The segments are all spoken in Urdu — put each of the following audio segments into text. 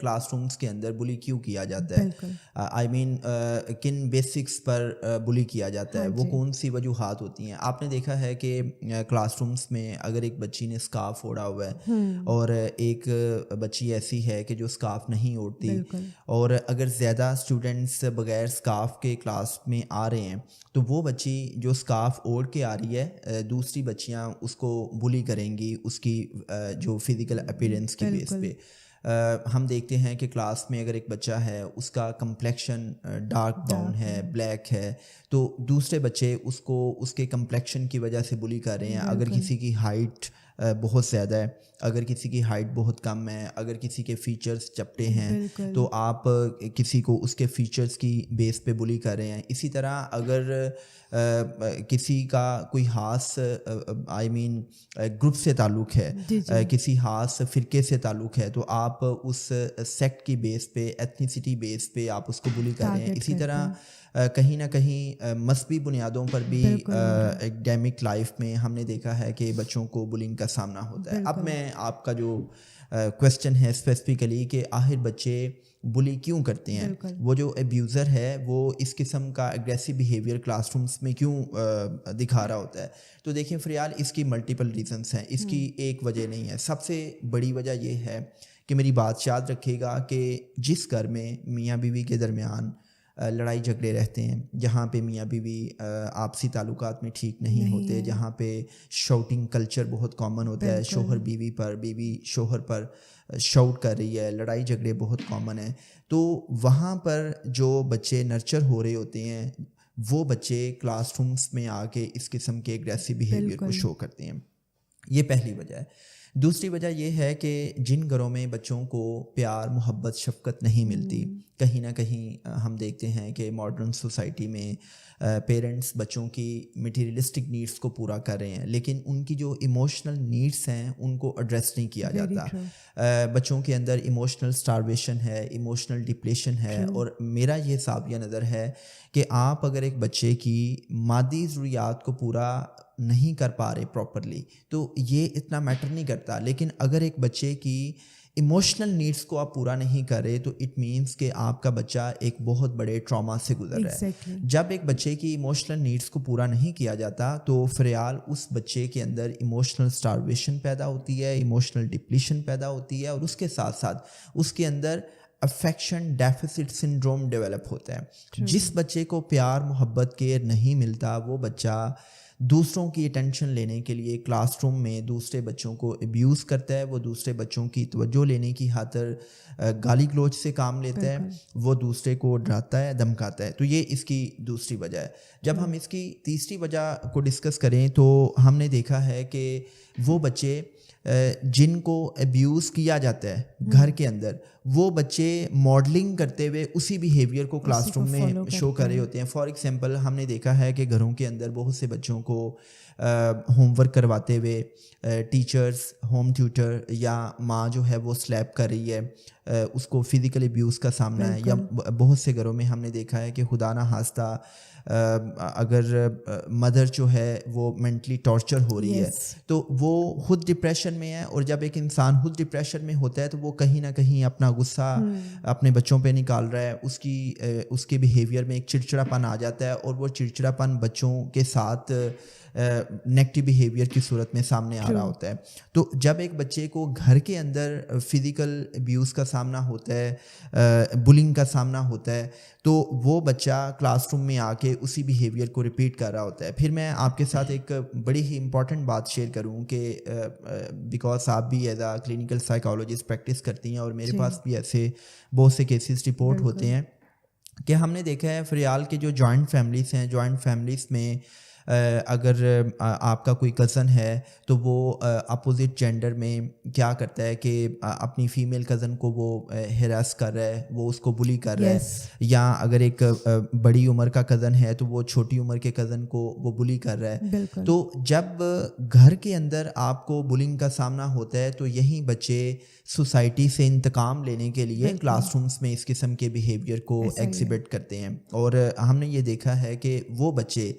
کلاس رومس کے اندر بلی کیوں کیا جاتا ہے, آئی مین کن بیسکس پر بلی کیا جاتا ہے, وہ کون سی وجوہات ہوتی ہیں. آپ نے دیکھا ہے کہ کلاس رومس میں اگر ایک بچی نے اسکارف اوڑھا ہوا ہے اور ایک بچی ایسی ہے کہ جو اسکارف نہیں اوڑھتی, اور اگر زیادہ اسٹوڈنٹس بغیر اسکارف کے کلاس میں آ رہے ہیں تو وہ بچی جو اسکارف اوڑھ کے آ رہی ہے, دوسری بچیاں اس کو بلی کریں گی اس کی جو فزیکل اپیرنس کی بیس پہ. ہم دیکھتے ہیں کہ کلاس میں اگر ایک بچہ ہے اس کا کمپلیکشن ڈارک براؤن ہے, بلیک ہے, تو دوسرے بچے اس کو اس کے کمپلیکشن کی وجہ سے بلی کر رہے ہیں. اگر کسی کی ہائٹ بہت زیادہ ہے, اگر کسی کی ہائٹ بہت کم ہے, اگر کسی کے فیچرز چپٹے ہیں تو آپ کسی کو اس کے فیچرز کی بیس پہ بلی کر رہے ہیں. اسی طرح اگر کسی کا کوئی خاص آئی مین گروپ سے تعلق ہے, کسی خاص فرقے سے تعلق ہے, تو آپ اس سیکٹ کی بیس پہ, ایتھنیسٹی بیس پہ آپ اس کو بلی کر رہے ہیں. اسی طرح کہیں نہ کہیں مذہبی بنیادوں پر بھی ایکڈیمک لائف میں ہم نے دیکھا ہے کہ بچوں کو بلنگ کا سامنا ہوتا ہے. اب میں آپ کا جو کویسچن ہے اسپیسیفکلی کہ آخر بچے بلی کیوں کرتے ہیں, وہ جو ابیوزر ہے وہ اس قسم کا اگریسو بیہیویئر کلاس رومس میں کیوں دکھا رہا ہوتا ہے, تو دیکھیں فریال اس کی ملٹیپل ریزنس ہیں, اس کی ایک وجہ نہیں ہے. سب سے بڑی وجہ یہ ہے کہ میری بات یاد رکھیے گا کہ جس گھر میں میاں بیوی کے درمیان لڑائی جھگڑے رہتے ہیں, جہاں پہ میاں بیوی آپسی تعلقات میں ٹھیک نہیں ہوتے, جہاں پہ شاؤٹنگ کلچر بہت کامن ہوتا ہے, شوہر بیوی پر, بیوی شوہر پر شاؤٹ کر رہی ہے, لڑائی جھگڑے بہت کامن ہیں, تو وہاں پر جو بچے نرچر ہو رہے ہوتے ہیں وہ بچے کلاس رومس میں آ کے اس قسم کے اگریسو بیہیویئر کو شو کرتے ہیں. یہ پہلی وجہ ہے. دوسری وجہ یہ ہے کہ جن گھروں میں بچوں کو پیار, محبت, شفقت نہیں ملتی, کہیں نہ کہیں ہم دیکھتے ہیں کہ ماڈرن سوسائٹی میں پیرنٹس بچوں کی میٹیریلسٹک نیڈس کو پورا کر رہے ہیں, لیکن ان کی جو ایموشنل نیڈس ہیں ان کو ایڈریس نہیں کیا جاتا. بچوں کے اندر ایموشنل سٹارویشن ہے, ایموشنل ڈپلیشن ہے, اور میرا یہ سابقہ نظر ہے کہ آپ اگر ایک بچے کی مادی ضروریات کو پورا نہیں کر پا رہے پراپرلی تو یہ اتنا میٹر نہیں کرتا, لیکن اگر ایک بچے کی ایموشنل نیڈس کو آپ پورا نہیں کر رہے تو اٹ مینس کہ آپ کا بچہ ایک بہت بڑے ٹراما سے گزر رہا ہے. جب ایک بچے کی ایموشنل نیڈس کو پورا نہیں کیا جاتا تو فریال اس بچے کے اندر ایموشنل سٹارویشن پیدا ہوتی ہے, ایموشنل ڈپلیشن پیدا ہوتی ہے, اور اس کے ساتھ ساتھ اس کے اندر افیکشن ڈیفیسٹ سنڈروم ڈیولپ ہوتا ہے. جس بچے کو پیار, محبت, کیئر نہیں ملتا وہ بچہ دوسروں کی اٹینشن لینے کے لیے کلاس روم میں دوسرے بچوں کو ابیوز کرتا ہے, وہ دوسرے بچوں کی توجہ لینے کی خاطر گالی گلوچ سے کام لیتا ہے, وہ دوسرے کو ڈراتا ہے, دھمکاتا ہے. تو یہ اس کی دوسری وجہ ہے. جب ہم اس کی تیسری وجہ کو ڈسکس کریں تو ہم نے دیکھا ہے کہ وہ بچے جن کو ابیوز کیا جاتا ہے گھر کے اندر, وہ بچے ماڈلنگ کرتے ہوئے اسی بیہیویئر کو کلاس روم میں شو کر رہے ہوتے ہیں. فار ایگزامپل ہم نے دیکھا ہے کہ گھروں کے اندر بہت سے بچوں کو ہوم ورک کرواتے ہوئے ٹیچرز, ہوم ٹیوٹر یا ماں جو ہے وہ سلیپ کر رہی ہے, اس کو فزیکل ابیوز کا سامنا ہے. یا بہت سے گھروں میں ہم نے دیکھا ہے کہ خدا نہ خواستہ اگر مدر جو ہے وہ مینٹلی ٹارچر ہو رہی ہے تو وہ خود ڈپریشن میں ہے, اور جب ایک انسان خود ڈپریشن میں ہوتا ہے تو وہ کہیں نہ کہیں اپنا غصہ اپنے بچوں پہ نکال رہا ہے, اس کے بیہیویئر میں ایک چڑچڑاپن آ جاتا ہے, اور وہ چڑچڑاپن بچوں کے ساتھ نیگیٹو بیہیویئر کی صورت میں سامنے آ رہا ہوتا ہے. تو جب ایک بچے کو گھر کے اندر فزیکل ابیوز کا سامنا ہوتا ہے, بلنگ کا سامنا ہوتا ہے, تو وہ بچہ کلاس روم میں آ کے اسی بیہیویئر کو ریپیٹ کر رہا ہوتا ہے. پھر میں آپ کے ساتھ ایک بڑی ہی امپورٹنٹ بات شیئر کروں کہ بیکاز آپ بھی as a clinical psychologist practice کرتی ہیں اور میرے پاس بھی ایسے بہت سے کیسز رپورٹ ہوتے ہیں کہ ہم نے دیکھا ہے فریال کے جو جوائنٹ فیملیز ہیں, جوائنٹ فیملیز میں اگر آپ کا کوئی کزن ہے تو وہ اپوزٹ جینڈر میں کیا کرتا ہے کہ اپنی فیمیل کزن کو وہ ہیراس کر رہا ہے, وہ اس کو بلی کر رہا ہے, یا اگر ایک بڑی عمر کا کزن ہے تو وہ چھوٹی عمر کے کزن کو وہ بلی کر رہا ہے. تو جب گھر کے اندر آپ کو بلنگ کا سامنا ہوتا ہے تو یہی بچے سوسائٹی سے انتقام لینے کے لیے کلاس رومس میں اس قسم کے بیہیویئر کو ایگزیبٹ کرتے ہیں. اور ہم نے یہ دیکھا ہے کہ وہ بچے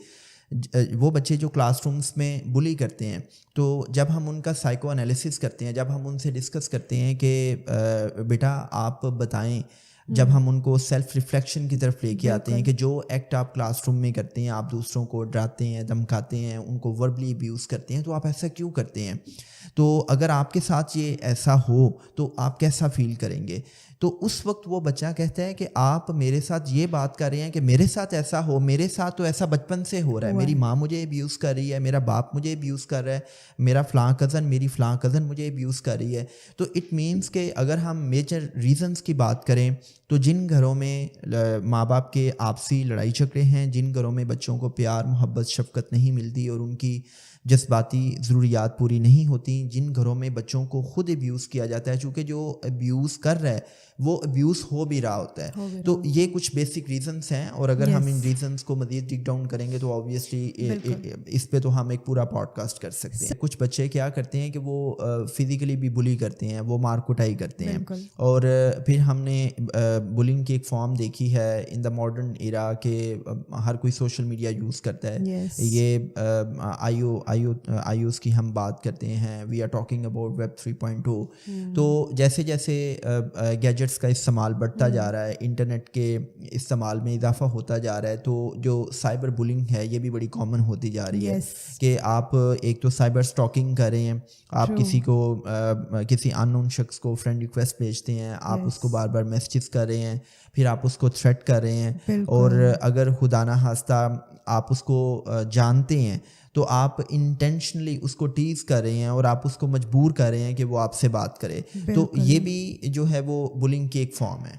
وہ بچے جو کلاس رومس میں بلی کرتے ہیں، تو جب ہم ان کا سائیکو انالیسس کرتے ہیں، جب ہم ان سے ڈسکس کرتے ہیں کہ بیٹا آپ بتائیں، جب ہم ان کو سیلف ریفلیکشن کی طرف لے کے آتے ہیں کہ جو ایکٹ آپ کلاس روم میں کرتے ہیں، آپ دوسروں کو ڈراتے ہیں، دھمکاتے ہیں، ان کو وربلی ابیوز کرتے ہیں، تو آپ ایسا کیوں کرتے ہیں؟ تو اگر آپ کے ساتھ یہ ایسا ہو تو آپ کیسا فیل کریں گے؟ تو اس وقت وہ بچہ کہتا ہے کہ آپ میرے ساتھ یہ بات کر رہے ہیں کہ میرے ساتھ ایسا ہو، میرے ساتھ تو ایسا بچپن سے ہو رہا ہے، میری ماں مجھے ابیوز کر رہی ہے، میرا باپ مجھے ابیوز کر رہا ہے، میرا فلاں کزن، میری فلاں کزن مجھے ابیوز کر رہی ہے۔ تو اٹ مینس کہ اگر ہم میجر ریزنز کی بات کریں تو جن گھروں میں ماں باپ کے آپسی لڑائی جھگڑے ہیں، جن گھروں میں بچوں کو پیار، محبت، شفقت نہیں ملتی اور ان کی جذباتی ضروریات پوری نہیں ہوتی، جن گھروں میں بچوں کو خود ابیوز کیا جاتا ہے، چونکہ جو ابیوز کر رہا ہے وہ ابیوز ہو بھی رہا ہوتا ہے۔ تو یہ کچھ بیسک ریزنس ہیں، اور اگر ہم ان ریزنس کو مزید ڈگ ڈاؤن کریں گے تو آبویسلی اس پہ تو ہم ایک پورا پوڈ کاسٹ کر سکتے ہیں۔ کچھ بچے کیا کرتے ہیں کہ وہ فزیکلی بھی بلی کرتے ہیں، وہ مار کٹائی کرتے ہیں، اور پھر ہم نے بلنگ کی ایک فارم دیکھی ہے ان دا ماڈرن ایرا کہ ہر کوئی سوشل میڈیا یوز کرتا ہے۔ یہ آئی اوز کی ہم بات کرتے ہیں، we are talking about web 3.0۔ تو جیسے جیسے گیجٹس کا استعمال بڑھتا جا رہا ہے، انٹرنیٹ کے استعمال میں اضافہ ہوتا جا رہا ہے، تو جو سائبر بلنگ ہے یہ بھی بڑی کامن ہوتی جا رہی ہے کہ آپ ایک تو سائبر اسٹاکنگ کر رہے ہیں، آپ کسی کو کسی ان نون شخص کو فرینڈ ریکویسٹ بھیجتے ہیں، آپ اس کو بار بار میسیجز کر رہے ہیں، پھر آپ اس کو تھریٹ کر رہے ہیں، اور اگر خدا نہ خواستہ آپ اس کو جانتے ہیں تو آپ انٹینشنلی اس کو ٹیز کر رہے ہیں اور آپ اس کو مجبور کر رہے ہیں کہ وہ آپ سے بات کرے۔ تو یہ بھی جو ہے وہ بلنگ کی ایک فارم ہے۔